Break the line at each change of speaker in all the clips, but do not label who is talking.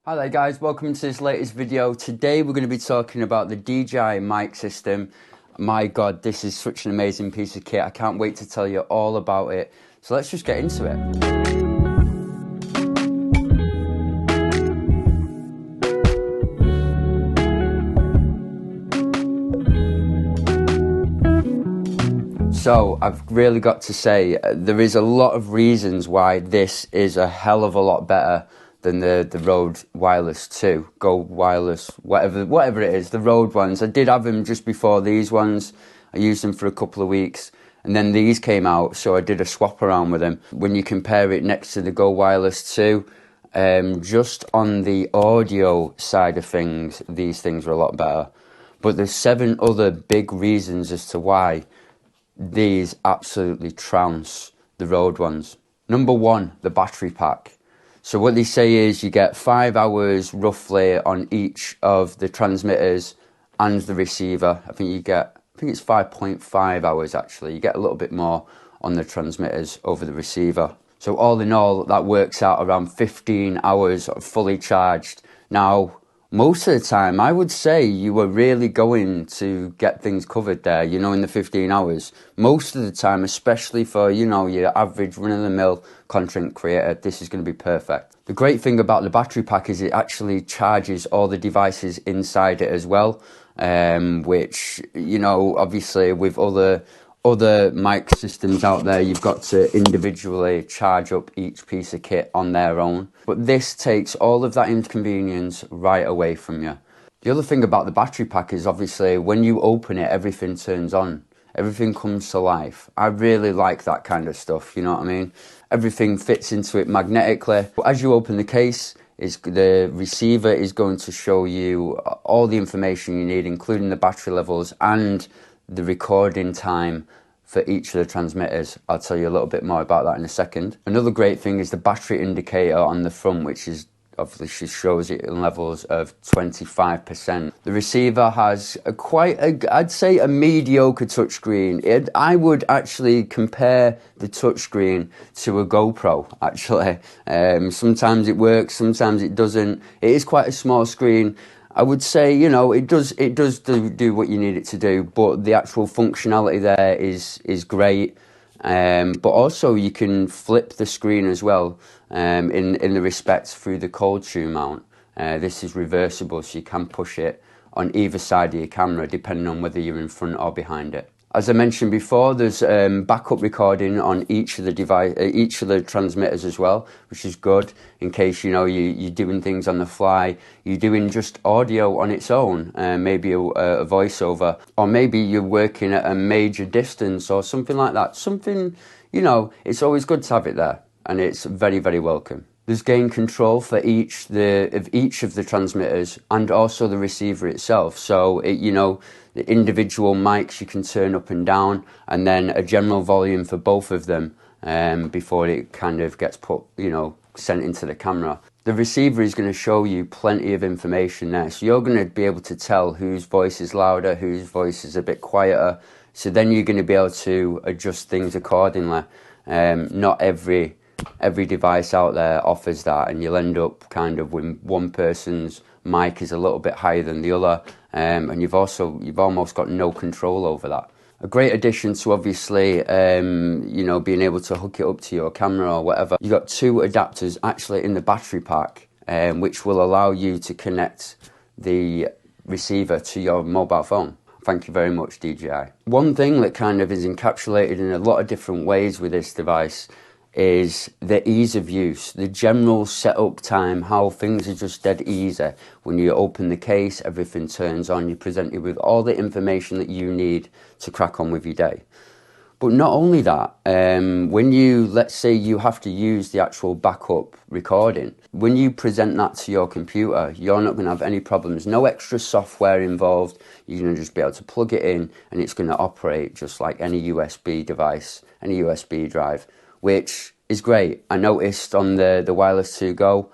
Hi there guys, welcome to this latest video. Today we're going to be talking about the DJI Mic system. My god, this is such an amazing piece of kit. I can't wait to tell you all about it. So let's just get into it. So I've really got to say, there is a lot of reasons why this is a hell of a lot better than the Rode Wireless 2, Go Wireless, whatever it is, the Rode ones. I did have them just before these ones. I used them for a couple of weeks, and then these came out, so I did a swap around with them. When you compare it next to the Go Wireless 2, just on the audio side of things, these things are a lot better. But there's 7 other big reasons as to why these absolutely trounce the Rode ones. Number 1, the battery pack. So what they say is you get 5 hours roughly on each of the transmitters and the receiver. I think it's 5.5 hours actually. You get a little bit more on the transmitters over the receiver. So all in all, that works out around 15 hours fully charged. Now, most of the time, I would say you were really going to get things covered there, in the 15 hours. Most of the time, especially for, your average run-of-the-mill content creator, this is going to be perfect. The great thing about the battery pack is it actually charges all the devices inside it as well, which, obviously with other mic systems out there, you've got to individually charge up each piece of kit on their own. But this takes all of that inconvenience right away from you. The other thing about the battery pack is obviously when you open it, everything turns on. Everything comes to life. I really like that kind of stuff, you know what I mean? Everything fits into it magnetically. As you open the case, the receiver is going to show you all the information you need, including the battery levels and the recording time for each of the transmitters. I'll tell you a little bit more about that in a second. Another great thing is the battery indicator on the front, which is obviously shows it in levels of 25%. The receiver has I'd say a mediocre touchscreen. I would actually compare the touchscreen to a GoPro, actually. Sometimes it works, sometimes it doesn't. It is quite a small screen. I would say, it does do what you need it to do, but the actual functionality there is great. But also you can flip the screen as well, in the respect through the cold shoe mount. This is reversible, so you can push it on either side of your camera, depending on whether you're in front or behind it. As I mentioned before, there's backup recording on each of the transmitters as well, which is good in case you're doing things on the fly, you're doing just audio on its own, maybe a voiceover, or maybe you're working at a major distance or something like that. It's always good to have it there, and it's very, very welcome. There's gain control for each of the transmitters and also the receiver itself. So the individual mics you can turn up and down, and then a general volume for both of them before it kind of gets put, sent into the camera. The receiver is going to show you plenty of information there, so you're going to be able to tell whose voice is louder, whose voice is a bit quieter. So then you're going to be able to adjust things accordingly. Not every device out there offers that, and you'll end up kind of when one person's mic is a little bit higher than the other, and you've almost got no control over that. A great addition to obviously being able to hook it up to your camera or whatever. You've got 2 adapters actually in the battery pack, which will allow you to connect the receiver to your mobile phone. Thank you very much, DJI. One thing that kind of is encapsulated in a lot of different ways with this device is the ease of use, the general setup time, how things are just dead easy. When you open the case, everything turns on, you're presented with all the information that you need to crack on with your day. But not only that, let's say you have to use the actual backup recording, when you present that to your computer, you're not going to have any problems, no extra software involved. You're going to just be able to plug it in and it's going to operate just like any USB device, any USB drive, which is great. I noticed on the Wireless 2 Go,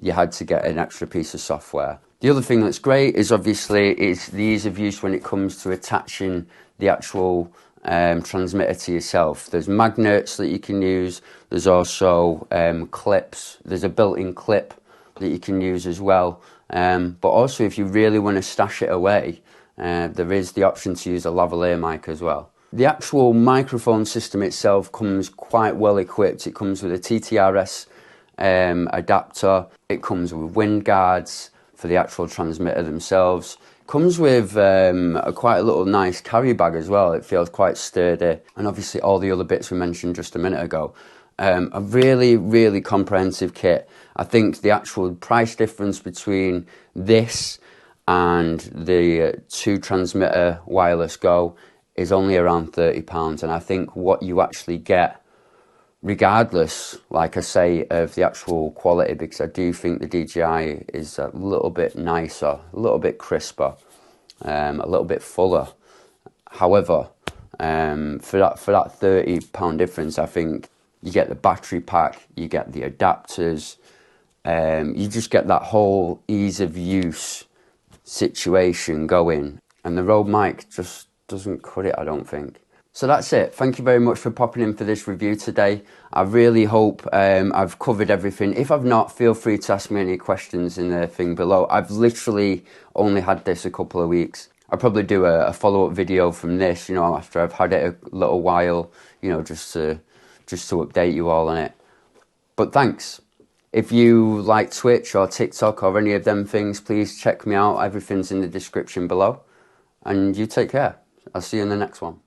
you had to get an extra piece of software. The other thing that's great is obviously the ease of use when it comes to attaching the actual transmitter to yourself. There's magnets that you can use. There's also clips. There's a built-in clip that you can use as well. But also, if you really want to stash it away, there is the option to use a lavalier mic as well. The actual microphone system itself comes quite well equipped. It comes with a TTRS adapter. It comes with wind guards for the actual transmitter themselves. Comes with quite a little nice carry bag as well. It feels quite sturdy, and obviously all the other bits we mentioned just a minute ago. A really, really comprehensive kit. I think the actual price difference between this and the 2 transmitter wireless Go is only around £30, and I think what you actually get, regardless, like I say, of the actual quality, because I do think the DJI is a little bit nicer, a little bit crisper, a little bit fuller. However, for that £30 difference, I think you get the battery pack, you get the adapters, you just get that whole ease of use situation going, and the Rode mic just doesn't cut it, I don't think. So that's it. Thank you very much for popping in for this review today. I really hope I've covered everything. If I've not, feel free to ask me any questions in the thing below. I've literally only had this a couple of weeks. I'll probably do a follow-up video from this, you know, after I've had it a little while, you know, just to update you all on it. But thanks. If you like Twitch or TikTok or any of them things, please check me out. Everything's in the description below. And you take care. I'll see you in the next one.